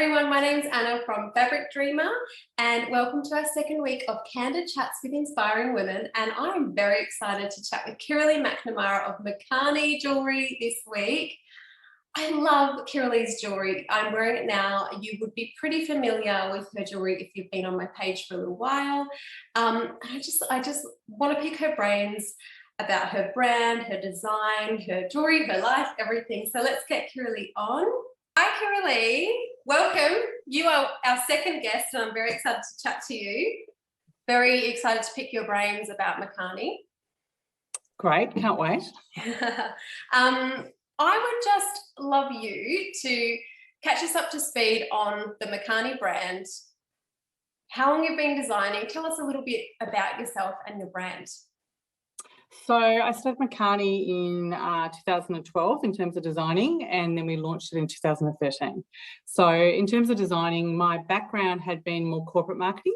everyone, my name's Anna from Fabric Dreamer and welcome to our second week of Candid Chats with Inspiring Women, and I'm very excited to chat with Kiralee McNamara of Murkani Jewellery this week. I love Kiralees jewellery. I'm wearing it now. You would be pretty familiar with her jewellery if you've been on my page for a little while. I just want to pick her brains about her brand, her design, her jewellery, her life, everything. So let's get Kiralee on. Hi Kiralee, welcome. You are our second guest and I'm very excited to chat to you. Very excited to pick your brains about Murkani. Great, can't wait. I would just love you to catch us up to speed on the Murkani brand, how long you've been designing. Tell us a little bit about yourself and your brand. So I started Murkani in 2012 in terms of designing, and then we launched it in 2013. So in terms of designing, my background had been more corporate marketing,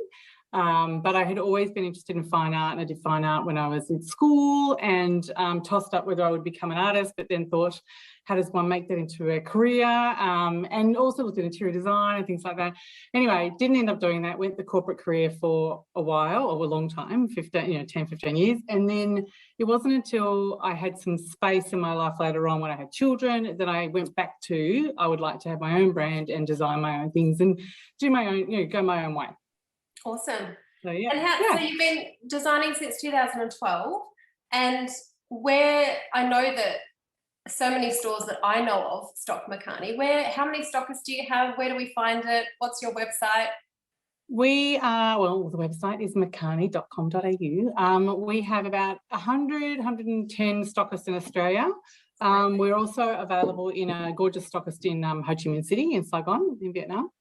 but I had always been interested in fine art, and I did fine art when I was in school and tossed up whether I would become an artist, but then thought, how does one make that into a career? And also looked at interior design and things like that. Anyway, didn't end up doing that, went the corporate career for a while, or a long time, 10, 15 years. And then it wasn't until I had some space in my life later on when I had children that I went back to, I would like to have my own brand and design my own things and do my own, go my own way. Awesome. So, yeah. And so you've been designing since 2012, and where I know that so many stores that I know of stock Murkani. How many stockists do you have? Where do we find it? What's your website? We are, well, the website is murkani.com.au. We have about 110 stockists in Australia. We're also available in a gorgeous stockist in Ho Chi Minh City in Saigon in Vietnam.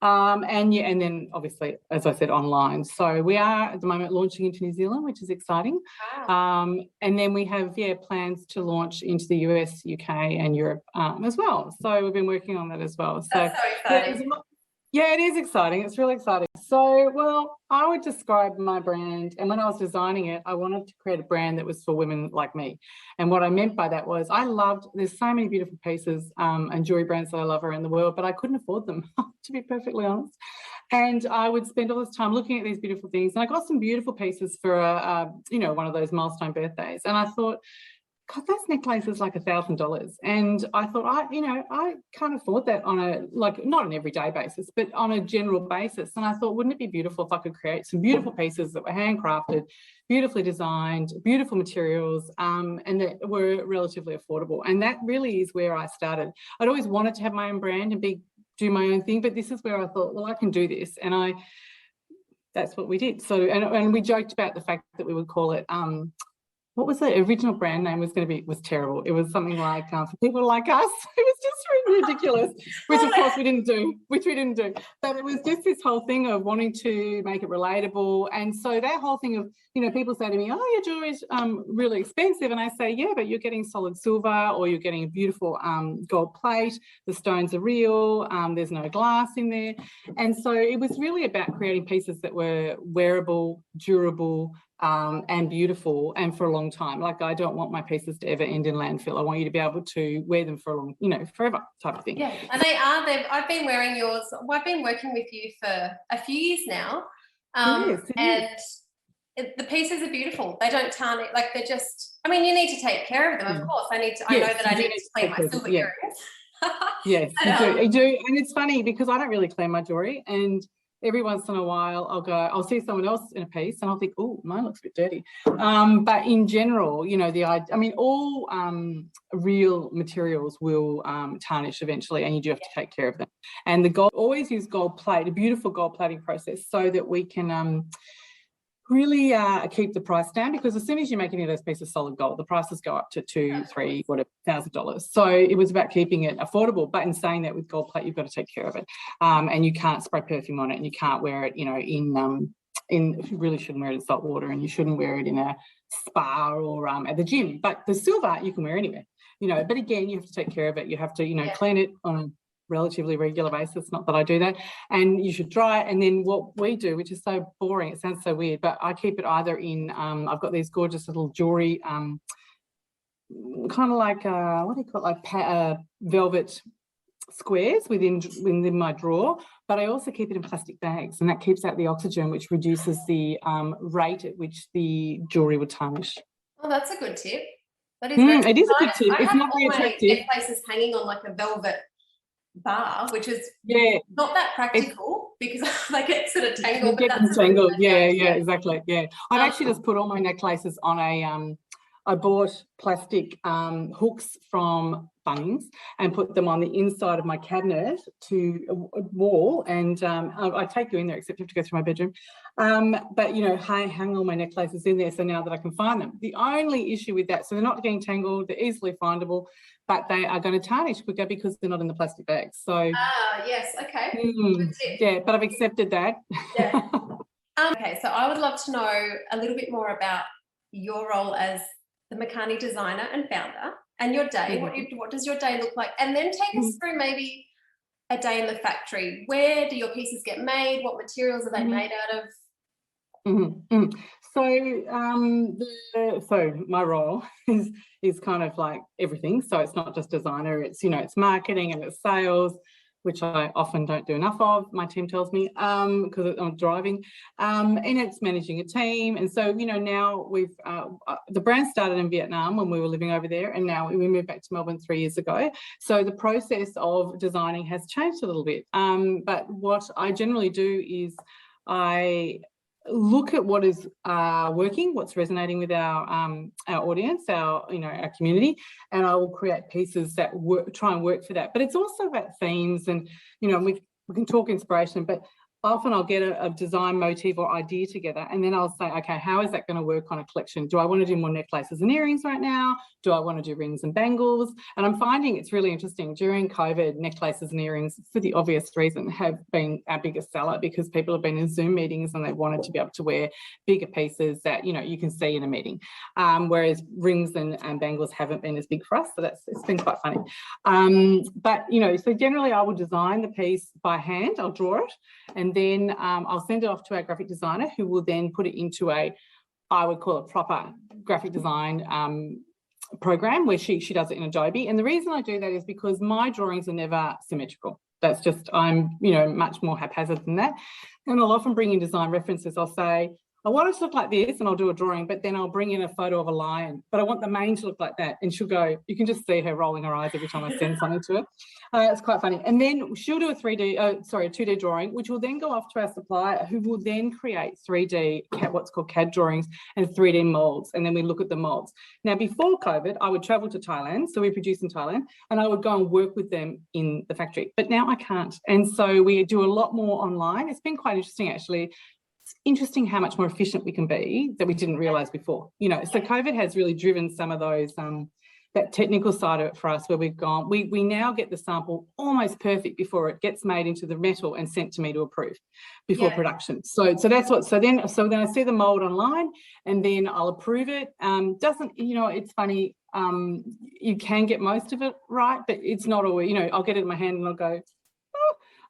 And then obviously, as I said, online. So we are at the moment launching into New Zealand, which is exciting. Wow. And then we have, plans to launch into the US, UK and Europe as well. So we've been working on that as well. That's so exciting. Yeah, it is exciting. It's really exciting. So, well, I would describe my brand, and when I was designing it, I wanted to create a brand that was for women like me. And what I meant by that was there's so many beautiful pieces and jewelry brands that I love around the world, but I couldn't afford them, to be perfectly honest. And I would spend all this time looking at these beautiful things. And I got some beautiful pieces for, one of those milestone birthdays. And I thought, God, that necklace is like $1,000. And I thought, I can't afford that on not an everyday basis, but on a general basis. And I thought, wouldn't it be beautiful if I could create some beautiful pieces that were handcrafted, beautifully designed, beautiful materials, and that were relatively affordable. And that really is where I started. I'd always wanted to have my own brand and do my own thing, but this is where I thought, well, I can do this. And that's what we did. So, and we joked about the fact that we would call it, what was the original brand name was terrible. It was something like, for people like us, it was just really ridiculous, which of course we didn't do. But it was just this whole thing of wanting to make it relatable. And so that whole thing of, people say to me, oh, your jewelry's really expensive. And I say, yeah, but you're getting solid silver, or you're getting a beautiful gold plate. The stones are real. There's no glass in there. And so it was really about creating pieces that were wearable, durable, and beautiful, and for a long time. Like, I don't want my pieces to ever end in landfill. I want you to be able to wear them for a long, forever type of thing. Yeah, and I've been wearing yours. Well, I've been working with you for a few years now. And the pieces are beautiful. They don't tarnish, like they're just, you need to take care of them, of course. I know that I need to clean my silver earrings. Yes, you do. And it's funny because I don't really clean my jewelry, and every once in a while I'll see someone else in a piece and I'll think, oh, mine looks a bit dirty. But in general, all real materials will tarnish eventually, and you do have to take care of them. And always use gold plate, a beautiful gold plating process, so that we can really keep the price down, because as soon as you make any of those pieces solid gold, the prices go up to $2,000, $3,000, $1,000. So it was about keeping it affordable. But in saying that, with gold plate, you've got to take care of it, and you can't spray perfume on it, and you can't wear it, you really shouldn't wear it in salt water, and you shouldn't wear it in a spa or at the gym. But the silver you can wear anywhere, But again, you have to take care of it. You have to, clean it on a relatively regular basis. Not that I do that. And you should dry it. And then what we do, which is so boring, it sounds so weird, but I keep it either in, I've got these gorgeous little jewelry, kind of like, what do you call it, like velvet squares within my drawer, but I also keep it in plastic bags, and that keeps out the oxygen, which reduces the rate at which the jewellery would tarnish. Oh, that's a good tip. That is very It is a good nice. tip. I It's have not very all my attractive. necklaces hanging on like a velvet bar, which is not that practical because they get sort of tangled. Get them tangled. Yeah, exactly. Yeah, I've actually just put all my necklaces on a. I bought plastic hooks from Bunnings and put them on the inside of my cabinet to a wall, and I take you in there, except you have to go through my bedroom. But you know, hang all my necklaces in there, so now that I can find them. The only issue with that, so they're not getting tangled, they're easily findable, but they are going to tarnish quicker because they're not in the plastic bags. So yes, okay. Yeah, but I've accepted that. Yeah. Okay, so I would love to know a little bit more about your role as the Murkani designer and founder, and your day. What does your day look like? And then take us through maybe a day in the factory. Where do your pieces get made? What materials are they made out of? So my role is kind of like everything. So it's not just designer, it's, you know, it's marketing and it's sales, which I often don't do enough of, my team tells me, because I'm driving, and it's managing a team. And so, you know, now we've, the brand started in Vietnam when we were living over there, and now we moved back to Melbourne 3 years ago. So the process of designing has changed a little bit. But what I generally do is I look at what is working, what's resonating with our audience, our community, and I will create pieces that try and work for that. But it's also about themes, and you know, we can talk inspiration, but often I'll get a design motif or idea together, and then I'll say, okay, how is that going to work on a collection? Do I want to do more necklaces and earrings right now? Do I want to do rings and bangles? And I'm finding it's really interesting. During COVID, necklaces and earrings, for the obvious reason, have been our biggest seller, because people have been in Zoom meetings and they wanted to be able to wear bigger pieces that, you know, you can see in a meeting. Whereas rings and bangles haven't been as big for us. So it's been quite funny. But, you know, so generally I will design the piece by hand. I'll draw it, and then I'll send it off to our graphic designer, who will then put it into I would call it proper graphic design program, where she does it in Adobe. And the reason I do that is because my drawings are never symmetrical. That's just, I'm, you know, much more haphazard than that. And I'll often bring in design references. I'll say, I want it to look like this, and I'll do a drawing, but then I'll bring in a photo of a lion, but I want the mane to look like that. And she'll go, you can just see her rolling her eyes every time I send something to her. It's quite funny. And then she'll do a 2D drawing, which will then go off to our supplier, who will then create 3D, what's called CAD drawings, and 3D molds. And then we look at the molds. Now, before COVID, I would travel to Thailand. So we produce in Thailand, and I would go and work with them in the factory. But now I can't. And so we do a lot more online. It's been quite interesting, actually. It's interesting how much more efficient we can be that we didn't realise before. You know, so COVID has really driven some of those, that technical side of it for us, where we've gone, we now get the sample almost perfect before it gets made into the metal and sent to me to approve before production. So that's what, so then I see the mould online, and then I'll approve it. Doesn't, you know, it's funny, you can get most of it right, but it's not always, you know, I'll get it in my hand and I'll go,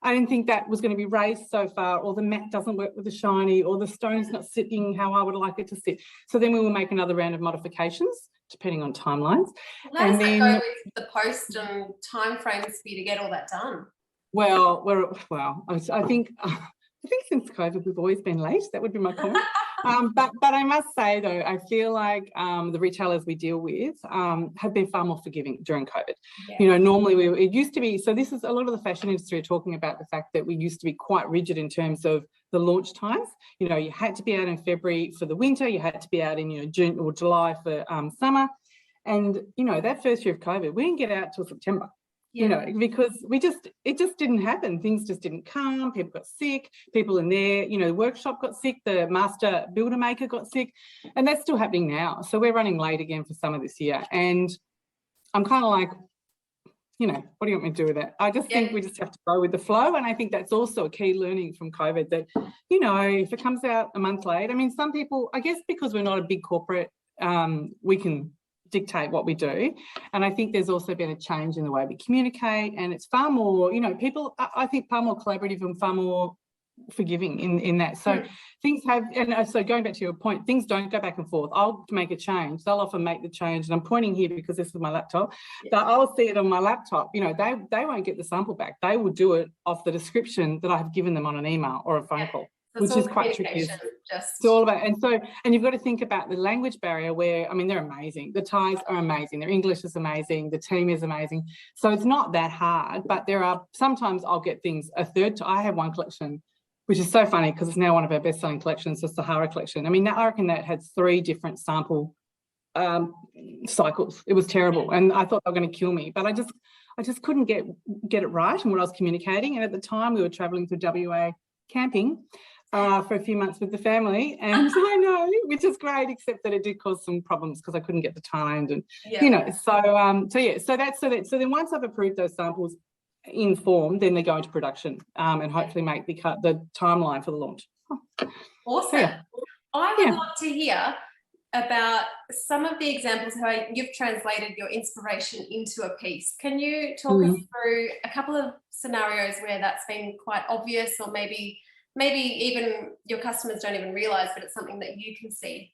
I didn't think that was going to be raised so far, or the matte doesn't work with the shiny, or the stone's not sitting how I would like it to sit. So then we will make another round of modifications, depending on timelines. Well, how does that go with the post and timeframes for you to get all that done? Well, I think since COVID we've always been late. That would be my comment. But I must say though, I feel like the retailers we deal with have been far more forgiving during COVID. Yeah. You know, normally it used to be, so this is a lot of the fashion industry are talking about the fact that we used to be quite rigid in terms of the launch times. You know, you had to be out in February for the winter, you had to be out in, you know, June or July for summer. And, you know, that first year of COVID, we didn't get out till September. You know, because it just didn't happen. Things just didn't come. People got sick. People in there, you know, the workshop got sick. The master builder maker got sick, and that's still happening now. So we're running late again for summer this year, and I'm kind of like, you know, what do you want me to do with that? I just think we just have to go with the flow, and I think that's also a key learning from COVID, that, you know, if it comes out a month late, I mean, some people, I guess because we're not a big corporate, we can dictate what we do. And I think there's also been a change in the way we communicate, and it's far more, you know, people, I think, far more collaborative and far more forgiving in that. So things have, and so going back to your point, things don't go back and forth. I'll make a change. They'll often make the change. And I'm pointing here because this is my laptop. But I'll see it on my laptop. You know, they won't get the sample back. They will do it off the description that I have given them on an email or a phone call. So which is quite tricky. It's all about, and you've got to think about the language barrier where, I mean, they're amazing. The Thais are amazing. Their English is amazing. The team is amazing. So it's not that hard, but there are, sometimes I'll get things I have one collection, which is so funny because it's now one of our best-selling collections, the Sahara collection. I mean, I reckon that had 3 different sample cycles. It was terrible. And I thought they were going to kill me, but I just couldn't get it right in what I was communicating. And at the time we were traveling through WA camping for a few months with the family, and I know, which is great, except that it did cause some problems because I couldn't get the time, and you know, so then once I've approved those samples in form, then they go into production and hopefully make the timeline for the launch. Awesome. I would love to hear about some of the examples how you've translated your inspiration into a piece. Can you talk us through a couple of scenarios where that's been quite obvious, or maybe even your customers don't even realise, but it's something that you can see?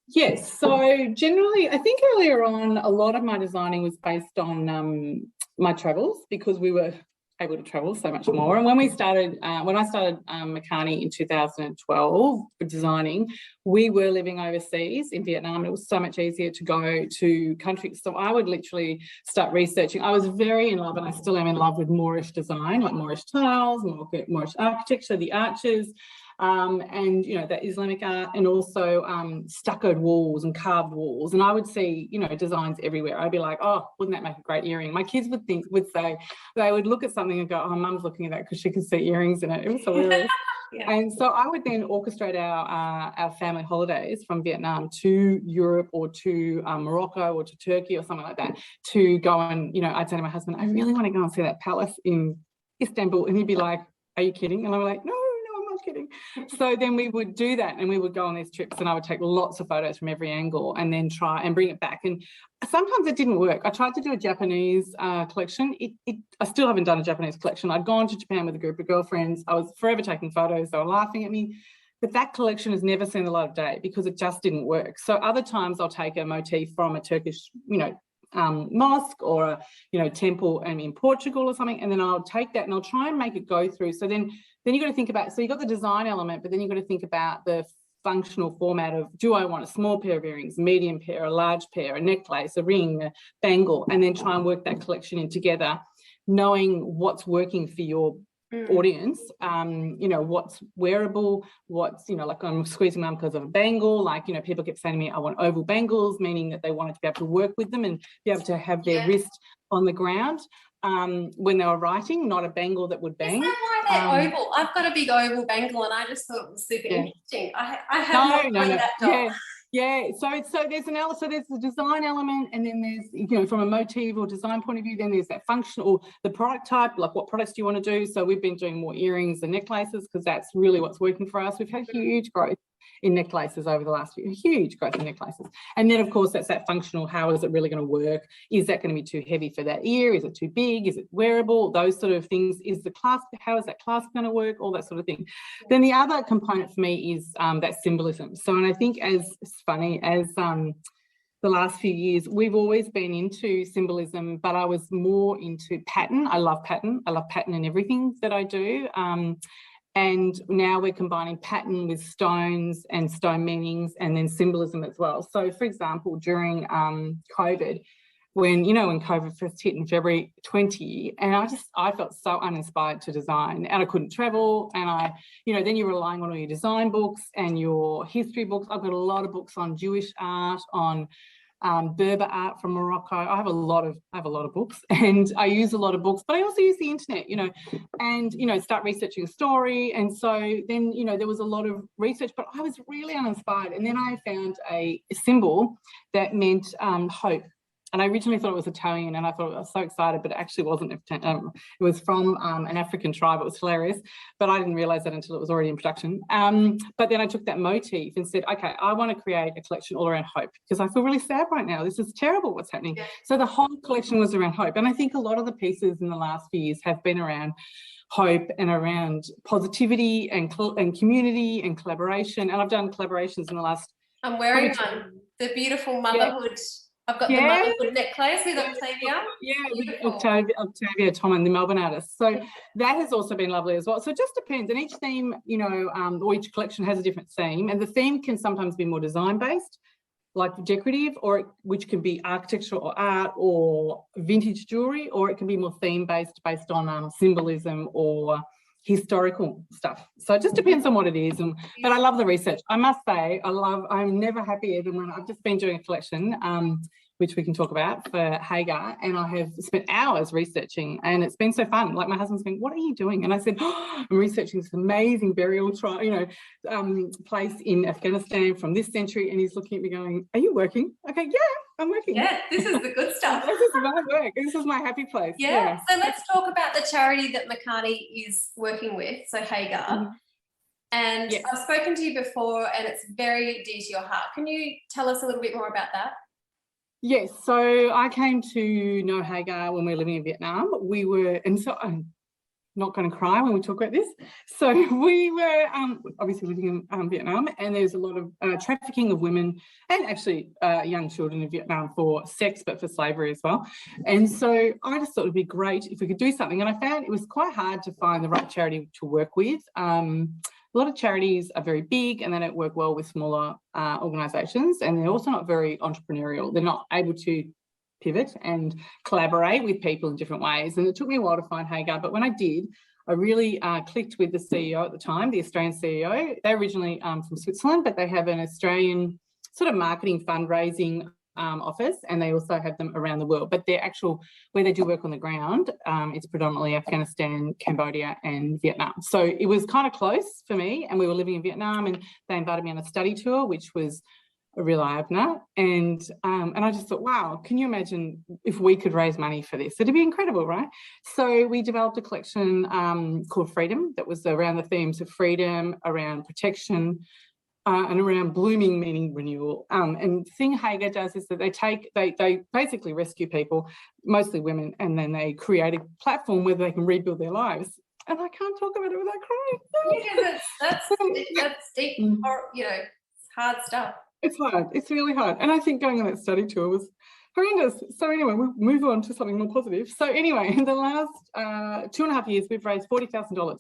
Yes, so generally, I think earlier on, a lot of my designing was based on my travels, because we were able to travel so much more. And when I started Murkani in 2012 for designing, we were living overseas in Vietnam, and it was so much easier to go to countries. So I would literally start researching. I was very in love, and I still am in love with Moorish design, like Moorish tiles, Moorish architecture, the arches, and you know, that Islamic art, and also stuccoed walls and carved walls. And I would see, you know, designs everywhere. I'd be like, oh, wouldn't that make a great earring? My kids would say, they would look at something and go, oh, mum's looking at that because she can see earrings in it. It was hilarious. And so I would then orchestrate our family holidays from Vietnam to Europe, or to Morocco, or to Turkey, or something like that, to go and, you know, I'd say to my husband, I really want to go and see that palace in Istanbul. And he'd be like, are you kidding? And I'm like, no, I'm not kidding. So then we would do that, and we would go on these trips, and I would take lots of photos from every angle and then try and bring it back. And sometimes it didn't work. I tried to do a Japanese collection. I still haven't done a Japanese collection. I'd gone to Japan with a group of girlfriends. I was forever taking photos. They were laughing at me. But that collection has never seen the light of day because it just didn't work. So other times I'll take a motif from a Turkish, you know, mosque, or a, you know, temple in Portugal or something, and then I'll take that and I'll try and make it go through. So then you've got to think about, so you've got the design element, but then you've got to think about the functional format of, do I want a small pair of earrings, medium pair, a large pair, a necklace, a ring, a bangle, and then try and work that collection in together, knowing what's working for your audience, you know, what's wearable, what's, you know, like I'm squeezing mum because of a bangle, like, you know, people kept saying to me, I want oval bangles, meaning that they wanted to be able to work with them and be able to have their wrist on the ground when they were writing, not a bangle that would bang. Is that why they're oval? I've got a big oval bangle, and I just thought it was super interesting. I have not that job. So there's the design element, and then there's, you know, from a motif or design point of view, then there's that functional, the product type, like what products do you want to do? So we've been doing more earrings and necklaces because that's really what's working for us. We've had huge growth in necklaces over the last few, huge growth in necklaces. And then of course that's that functional, how is it really going to work? Is that going to be too heavy for that ear? Is it too big? Is it wearable? Those sort of things. Is the clasp, how is that clasp going to work? All that sort of thing. Then the other component for me is that symbolism. So, and I think as funny as the last few years, we've always been into symbolism, but I was more into pattern. I love pattern. I love pattern in everything that I do. And now we're combining pattern with stones and stone meanings, and then symbolism as well. So, for example, during COVID, when COVID first hit in February 20, and I felt so uninspired to design, and I couldn't travel, and then you're relying on all your design books and your history books. I've got a lot of books on Jewish art, on Berber art from Morocco. I have a lot of books, and I use a lot of books, but I also use the internet, and start researching a story. And so then there was a lot of research, but I was really uninspired. And then I found a symbol that meant hope. And I originally thought it was Italian, and I thought I was so excited, but it actually wasn't. It was from an African tribe. It was hilarious, but I didn't realise that until it was already in production. But then I took that motif and said, okay, I want to create a collection all around hope, because I feel really sad right now. This is terrible what's happening. Yeah. So the whole collection was around hope. And I think a lot of the pieces in the last few years have been around hope and around positivity and community and collaboration. And I've done collaborations in the last... I'm wearing one, the beautiful motherhood. Yeah. I've got the motherhood necklace with Octavia. Yeah, with Octavia Tommen, the Melbourne artist. So that has also been lovely as well. So it just depends. And each theme, you know, or each collection has a different theme. And the theme can sometimes be more design-based, like decorative, or which can be architectural or art or vintage jewellery, or it can be more theme-based, based on symbolism or historical stuff. So it just depends on what it is. But I love the research. I must say, I'm never happier than when I've just been doing a collection, which we can talk about, for Hagar, and I have spent hours researching, and it's been so fun. Like, my husband's going, "What are you doing?" And I said, "Oh, I'm researching this amazing burial place in Afghanistan from this century," and he's looking at me going, "Are you working?" Okay, yeah, I'm working. Yeah, this is the good stuff. This is my work. This is my happy place. Yeah. So let's talk about the charity that Murkani is working with, so Hagar. And I've spoken to you before, and it's very dear to your heart. Can you tell us a little bit more about that? Yes, so I came to know Hagar when we were living in Vietnam. And so I'm not going to cry when we talk about this. So we were obviously living in Vietnam, and there's a lot of trafficking of women and actually young children in Vietnam for sex, but for slavery as well. And so I just thought it'd be great if we could do something. And I found it was quite hard to find the right charity to work with. A lot of charities are very big and they don't work well with smaller organisations, and they're also not very entrepreneurial. They're not able to pivot and collaborate with people in different ways. And it took me a while to find Hagar, but when I did, I really clicked with the CEO at the time, the Australian CEO. They're originally from Switzerland, but they have an Australian sort of marketing fundraising office, and they also have them around the world. But their actual, where they do work on the ground, it's predominantly Afghanistan, Cambodia and Vietnam. So it was kind of close for me, and we were living in Vietnam, and they invited me on a study tour, which was a real eye-opener. And I just thought, wow, can you imagine if we could raise money for this? It'd be incredible, right? So we developed a collection called Freedom, that was around the themes of freedom, around protection, and around blooming, meaning renewal. And the thing Hagar does is that they basically rescue people, mostly women, and then they create a platform where they can rebuild their lives. And I can't talk about it without crying. Yeah, that's deep, you know, it's hard stuff. It's hard. It's really hard. And I think going on that study tour was horrendous. So anyway, we'll move on to something more positive. So anyway, in the last 2.5 years, we've raised $40,000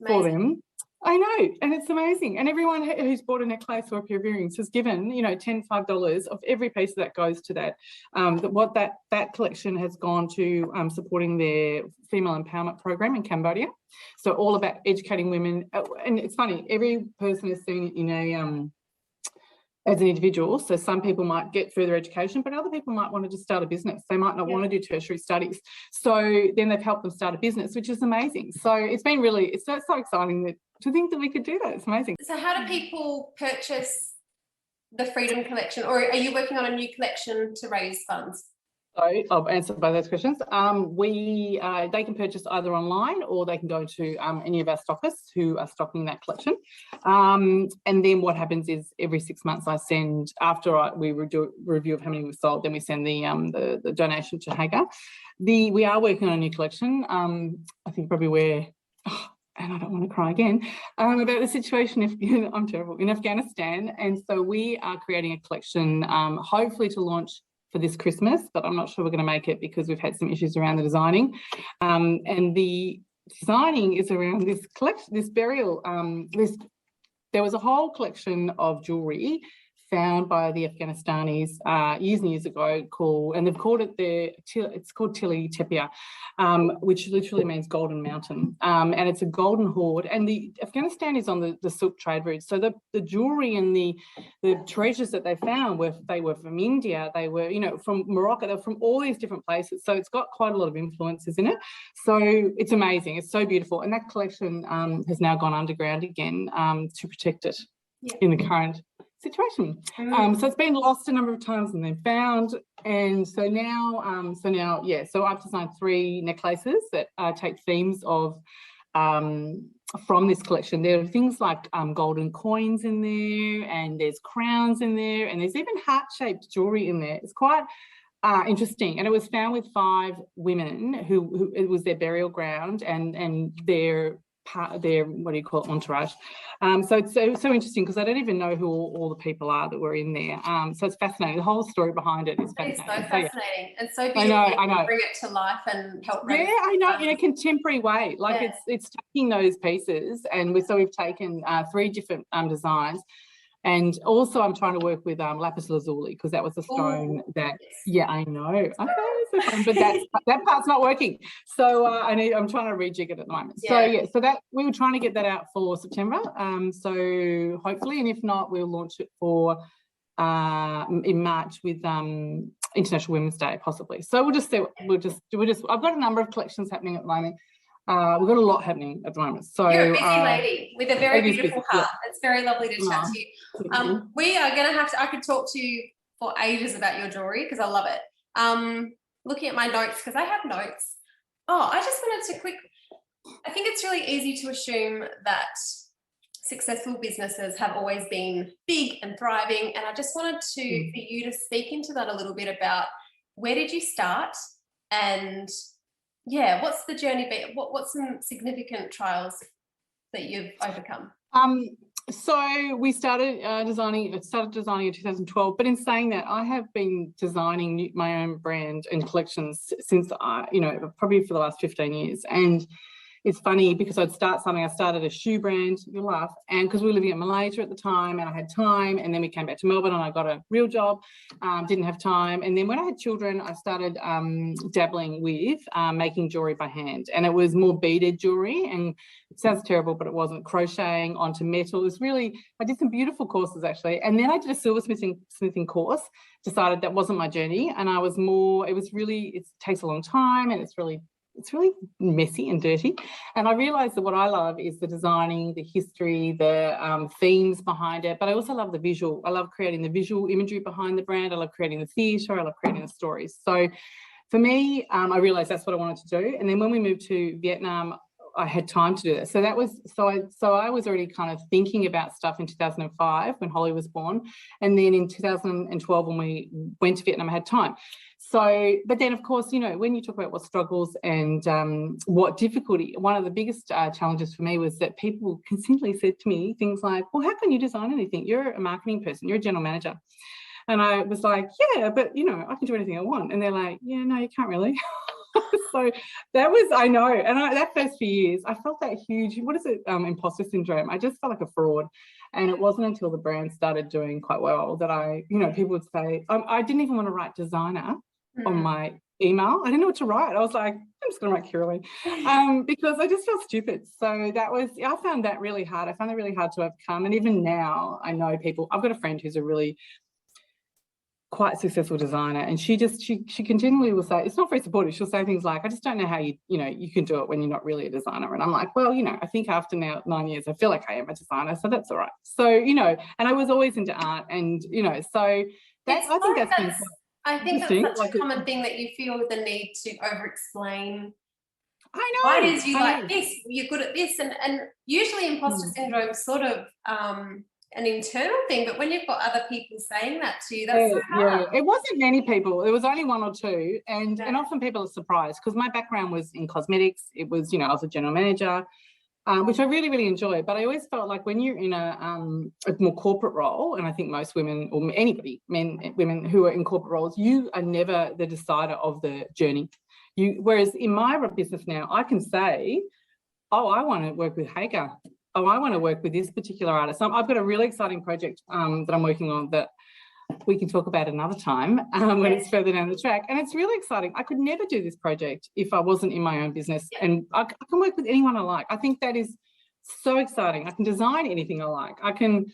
for them. I know, and it's amazing. And everyone who's bought a necklace or a pair of earrings has given, you know, $5 of every piece of that goes to that. That collection has gone to supporting their female empowerment program in Cambodia. So all about educating women. And it's funny, every person is seen in a as an individual. So some people might get further education, but other people might want to just start a business. They might not want to do tertiary studies. So then they've helped them start a business, which is amazing. So it's been really, it's so exciting to think that we could do that. It's amazing. So how do people purchase the Freedom Collection, or are you working on a new collection to raise funds? So I'll answer both those questions. They can purchase either online, or they can go to any of our stockists who are stocking that collection. And then what happens is every 6 months I send, after we do a review of how many we've sold, then we send the donation to Hagar. We are working on a new collection. I think probably and I don't want to cry again, about the situation, I'm terrible, in Afghanistan. And so we are creating a collection, hopefully to launch for this Christmas, but I'm not sure we're going to make it because we've had some issues around the designing. And the designing is around this collection, this burial. There was a whole collection of jewellery found by the Afghanistanis years and years ago, and they've called it it's called Tili Tepia, which literally means golden mountain, and it's a golden hoard. And Afghanistan is on the silk trade route, so the jewellery and the treasures that they found were from India, they were from Morocco, they were from all these different places. So it's got quite a lot of influences in it. So it's amazing, it's so beautiful, and that collection has now gone underground again to protect it in the current situation. So it's been lost a number of times and then found, and so now so I've designed 3 necklaces that take themes of from this collection. There are things like golden coins in there, and there's crowns in there, and there's even heart-shaped jewelry in there. It's quite interesting. And it was found with 5 women who it was their burial ground and their what do you call it, entourage. So it's so interesting because I don't even know who all the people are that were in there. So it's fascinating. The whole story behind it is fascinating. It's so fascinating and so beautiful. I know. Bring it to life and help. Yeah, I know, in a contemporary way. Like it's taking those pieces, and we've taken 3 different designs. And also I'm trying to work with lapis lazuli, because that was a stone that, I know, so fun, but that part's not working. So I'm trying to rejig it at the moment. So that we were trying to get that out for September. So hopefully, and if not, we'll launch it for in March with International Women's Day, possibly. So we'll just see. I've got a number of collections happening at the moment. We've got a lot happening at the moment. So you're a busy lady with a very beautiful heart. It's very lovely to chat to you. We are going to have to, I could talk to you for ages about your jewellery because I love it. Looking at my notes, because I have notes. I just wanted to I think it's really easy to assume that successful businesses have always been big and thriving. And I just wanted for you to speak into that a little bit about where did you start and what's the journey been? What's some significant trials that you've overcome? So we started designing in 2012, but in saying that, I have been designing my own brand and collections since probably for the last 15 years. And it's funny because I started a shoe brand, you'll laugh, and because we were living in Malaysia at the time and I had time, and then we came back to Melbourne and I got a real job, didn't have time. And then when I had children, I started dabbling with making jewellery by hand, and it was more beaded jewellery, and it sounds terrible, but it wasn't, crocheting onto metal. It was really, I did some beautiful courses actually, and then I did a silversmithing course, decided that wasn't my journey, and it takes a long time, and it's really messy and dirty. And I realised that what I love is the designing, the history, the themes behind it. But I also love the visual. I love creating the visual imagery behind the brand. I love creating the theatre. I love creating the stories. So for me, I realised that's what I wanted to do. And then when we moved to Vietnam, I had time to do that. So I was already kind of thinking about stuff in 2005 when Holly was born. And then in 2012, when we went to Vietnam, I had time. So, but then of course, when you talk about what struggles and what difficulty, one of the biggest challenges for me was that people consistently said to me things like, well, how can you design anything? You're a marketing person, you're a general manager. And I was like, yeah, but I can do anything I want. And they're like, yeah, no, you can't really. So that was, I know. And that first few years, I felt that huge, imposter syndrome. I just felt like a fraud. And it wasn't until the brand started doing quite well that people would say, I didn't even want to write designer on my email. I didn't know what to write. I was like, I'm just going to write Kiralee, because I just felt stupid. So I found that really hard. I found it really hard to overcome. And even now I know people, I've got a friend who's a really quite successful designer, and she continually will say, it's not very supportive. She'll say things like, I just don't know how you can do it when you're not really a designer. And I'm like, well, I think after now 9 years, I feel like I am a designer, so that's all right. So, and I was always into art, and, so that's, I think that's such a common thing, that you feel the need to over-explain. I know. Why it is you like this, you're good at this, and usually imposter syndrome is sort of an internal thing, but when you've got other people saying that to you, that's so hard. It wasn't many people. There was only 1 or 2, and often people are surprised because my background was in cosmetics. It was, I was a general manager, which I really, really enjoyed. But I always felt like when you're in a more corporate role, and I think most women, or anybody, women who are in corporate roles, you are never the decider of the journey. Whereas in my business now, I can say, oh, I want to work with Hagar. Oh, I want to work with this particular artist. I've got a really exciting project that I'm working on that we can talk about another time when it's further down the track. And it's really exciting. I could never do this project if I wasn't in my own business. And I can work with anyone I like. I think that is so exciting. I can design anything I like. I can,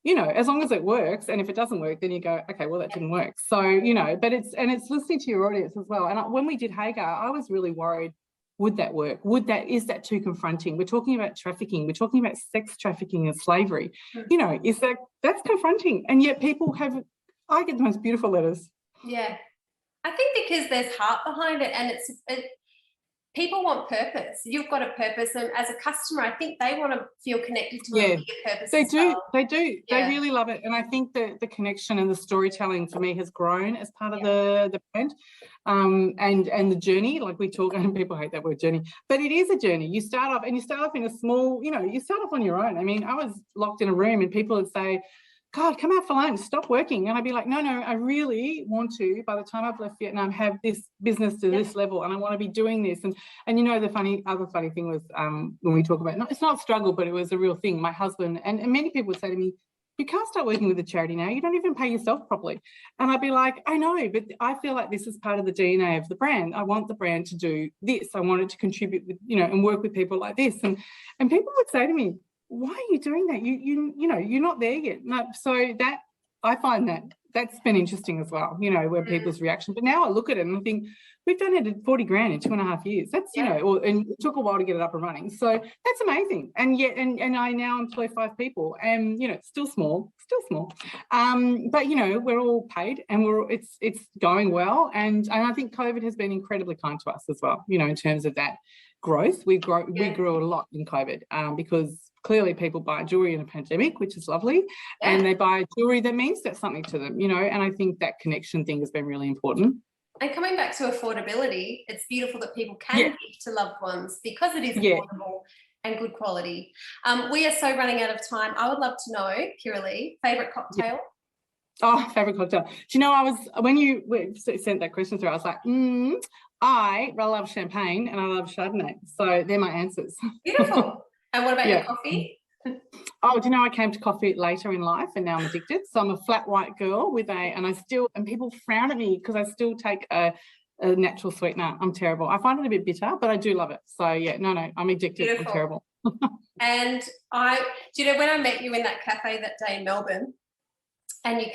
as long as it works. And if it doesn't work, then you go, okay, well, that didn't work. So, but it's listening to your audience as well. And when we did Hagar, I was really worried, would that work? Is that too confronting? We're talking about trafficking. We're talking about sex trafficking and slavery. That's confronting. And yet I get the most beautiful letters. Yeah. I think because there's heart behind it, and people want purpose. You've got a purpose, and as a customer, I think they want to feel connected to a bigger purpose. They do. Well. They do. They really love it. And I think that the connection and the storytelling for me has grown as part of the brand, and the journey. Like we talk, and people hate that word journey, but it is a journey. You start off in a small, you start off on your own. I mean, I was locked in a room and people would say, God, come out for lunch, stop working. And I'd be like, no, I really want to, by the time I've left Vietnam, have this business to this level, and I want to be doing this. And the other funny thing was when we talk about, it's not struggle, but it was a real thing. My husband, and many people would say to me, you can't start working with a charity now. You don't even pay yourself properly. And I'd be like, I know, but I feel like this is part of the DNA of the brand. I want the brand to do this. I want it to contribute with, and work with people like this. And people would say to me, why are you doing that? You're not there yet. No, so that I find that's been interesting as well, where people's reaction. But now I look at it and I think we've donated 40 grand in 2.5 years. That's, and it took a while to get it up and running. So that's amazing. And yet, and I now employ 5 people, and, it's still small. But, we're all paid, and it's going well. And I think COVID has been incredibly kind to us as well, in terms of that growth. We grew a lot in COVID because clearly people buy jewellery in a pandemic, which is lovely, and they buy jewellery that means that's something to them, and I think that connection thing has been really important. And coming back to affordability, it's beautiful that people can give to loved ones because it is affordable and good quality. We are so running out of time. I would love to know, Kiralee, favourite cocktail? Oh, favourite cocktail. Do you know, when you sent that question through, I was like, I love champagne and I love Chardonnay. So they're my answers. Beautiful. And what about your coffee? Oh, do you know, I came to coffee later in life and now I'm addicted. So I'm a flat white girl and people frown at me because I still take a natural sweetener. I'm terrible. I find it a bit bitter, but I do love it. So I'm addicted. Beautiful. I'm terrible. And when I met you in that cafe that day in Melbourne,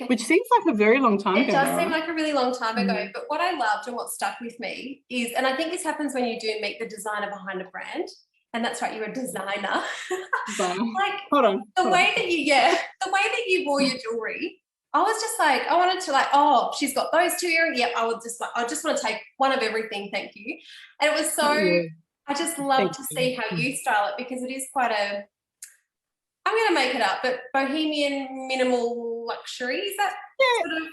which seems like a very long time ago. It does seem like a really long time ago, but what I loved and what stuck with me is, and I think this happens when you do meet the designer behind a brand, and that's right, you're a designer. Hold on. The way that you wore your jewellery, I was just like, I wanted to she's got those 2 earrings. Yep, I just want to take one of everything, thank you. And it was so, I just love to see how you style it, because it is quite I'm going to make it up, but bohemian minimal luxury, is that?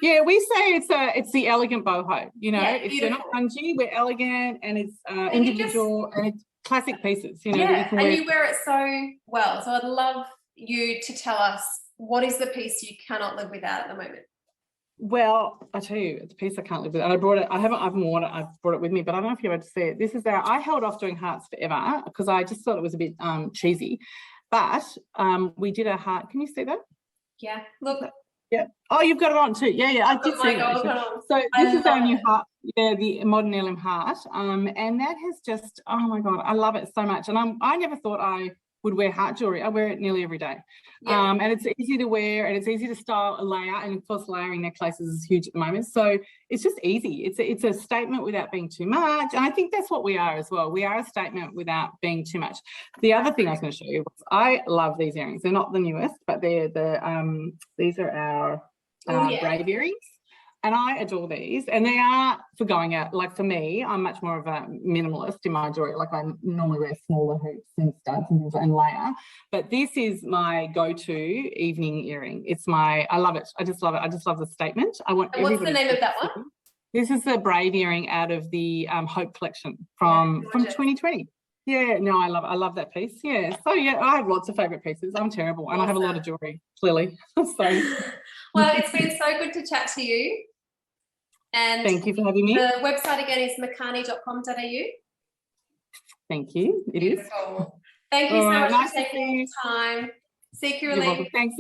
Yeah, we say it's the elegant boho, we're not grungy, we're elegant, and it's individual, and it's classic pieces, and you wear it so well. So I'd love you to tell us, what is the piece you cannot live without at the moment? Well, I tell you, it's a piece I can't live without. I brought it. I haven't worn it. I've brought it with me, but I don't know if you're able to see it. This is I held off doing hearts forever because I just thought it was a bit cheesy. But we did a heart. Can you see that? Yeah. Look. Yeah. Oh, you've got it on too. Yeah. I did see that. So this is our new heart. Yeah, the modern heirloom heart. And that has just, oh my God, I love it so much. And I never thought I would wear heart jewelry. I wear it nearly every day. And it's easy to wear and it's easy to style a layer. And of course, layering necklaces is huge at the moment. So it's just easy. It's a statement without being too much. And I think that's what we are as well. We are a statement without being too much. The other thing I was going to show you was I love these earrings. They're not the newest, but these are our brave earrings. And I adore these, and they are for going out. Like for me, I'm much more of a minimalist in my jewelry. Like I normally wear smaller hoops and studs and layer, but this is my go-to evening earring. I love it. I just love it. I just love the statement. What's the name of that one? This is the brave earring out of the Hope collection from 2020. Yeah, no, I love that piece. Yeah, so I have lots of favourite pieces. I'm terrible, and I have a lot of jewelry, clearly. Well, it's been so good to chat to you. And thank you for having me. The website again is murkani.com.au. Thank you. It is. Thank you so much for taking the time. See you, Kiralee. Thanks.